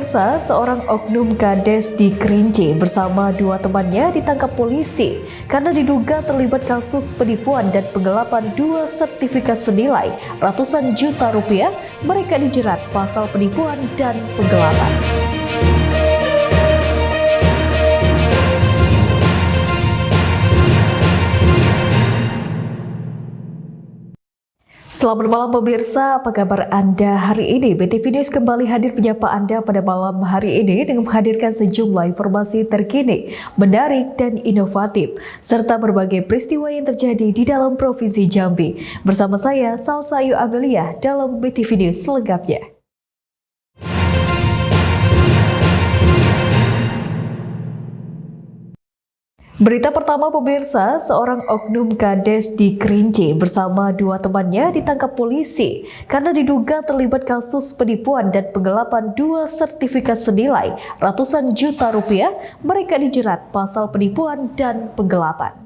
Pemirsa, seorang oknum Kades di Kerinci bersama dua temannya ditangkap polisi karena diduga terlibat kasus penipuan dan penggelapan dua sertifikat senilai ratusan juta rupiah. Mereka dijerat pasal penipuan dan penggelapan. Selamat malam pemirsa, apa kabar Anda hari ini? BTV News kembali hadir menyapa Anda pada malam hari ini dengan menghadirkan sejumlah informasi terkini, menarik dan inovatif, serta berbagai peristiwa yang terjadi di dalam Provinsi Jambi. Bersama saya, Salsa Ayu Amelia, dalam BTV News selengkapnya. Berita pertama pemirsa, seorang oknum Kades di Kerinci bersama dua temannya ditangkap polisi karena diduga terlibat kasus penipuan dan penggelapan dua sertifikat senilai ratusan juta rupiah. Mereka dijerat pasal penipuan dan penggelapan.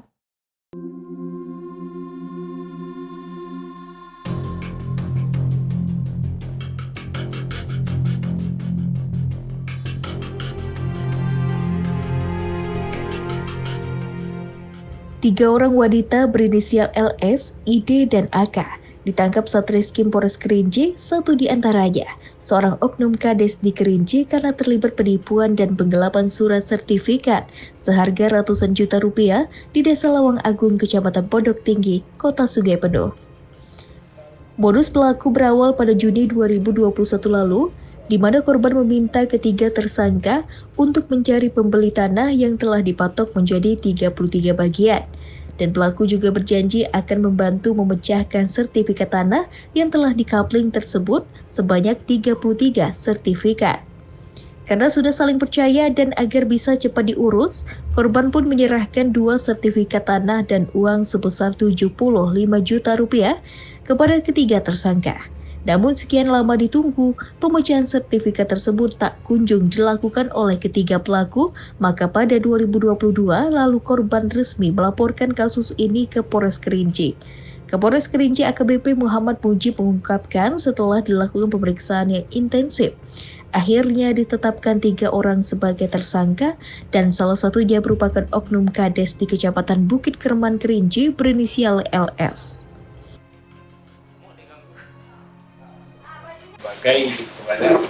Tiga orang wanita berinisial LS, ID, dan AK ditangkap Satreskrim Polres Kerinci, satu di antaranya seorang oknum Kades di Kerinci karena terlibat penipuan dan penggelapan surat sertifikat seharga ratusan juta rupiah di Desa Lawang Agung, Kecamatan Pondok Tinggi, Kota Sungai Penuh. Modus pelaku berawal pada Juni 2021 lalu, di mana korban meminta ketiga tersangka untuk mencari pembeli tanah yang telah dipatok menjadi 33 bagian. Dan pelaku juga berjanji akan membantu memecahkan sertifikat tanah yang telah dikapling tersebut sebanyak 33 sertifikat. Karena sudah saling percaya dan agar bisa cepat diurus, korban pun menyerahkan dua sertifikat tanah dan uang sebesar 75 juta rupiah kepada ketiga tersangka. Namun sekian lama ditunggu, pemecahan sertifikat tersebut tak kunjung dilakukan oleh ketiga pelaku, maka pada 2022 lalu korban resmi melaporkan kasus ini ke Polres Kerinci. Kapolres Kerinci AKBP Muhammad Mujib mengungkapkan setelah dilakukan pemeriksaan yang intensif, akhirnya ditetapkan 3 orang sebagai tersangka dan salah satunya merupakan oknum Kades di Kecamatan Bukit Kerman Kerinci berinisial LS. Sebagai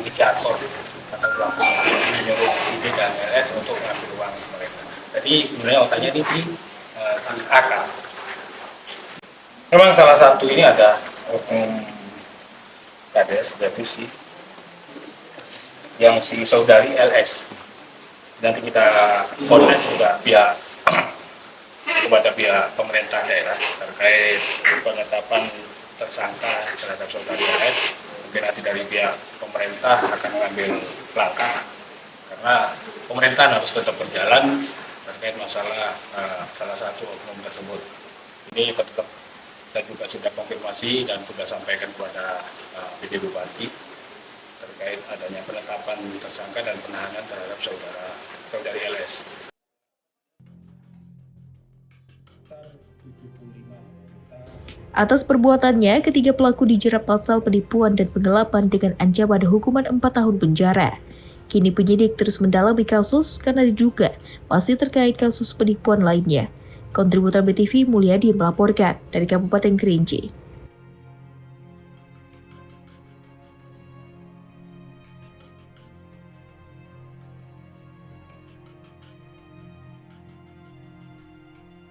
inisiator atau pelaku menyuruh ID dan LS untuk mengambil uang mereka. Jadi sebenarnya otaknya ini si AK. Memang salah satu ini ada oknum Kades, yaitu yang si saudari LS. Nanti kita kontak juga pihak kepada pihak pemerintah daerah terkait penetapan tersangka terhadap saudari LS. Mungkin nanti dari pihak pemerintah akan mengambil langkah karena pemerintahan harus tetap berjalan terkait masalah salah satu oknum tersebut. Ini tetap saya juga sudah konfirmasi dan sudah sampaikan kepada PJ Bupati terkait adanya penetapan tersangka dan penahanan terhadap saudari LS. Atas perbuatannya, ketiga pelaku dijerat pasal penipuan dan penggelapan dengan ancaman hukuman 4 tahun penjara. Kini penyidik terus mendalami kasus karena diduga masih terkait kasus penipuan lainnya. Kontributor BTV Mulyadi melaporkan dari Kabupaten Kerinci.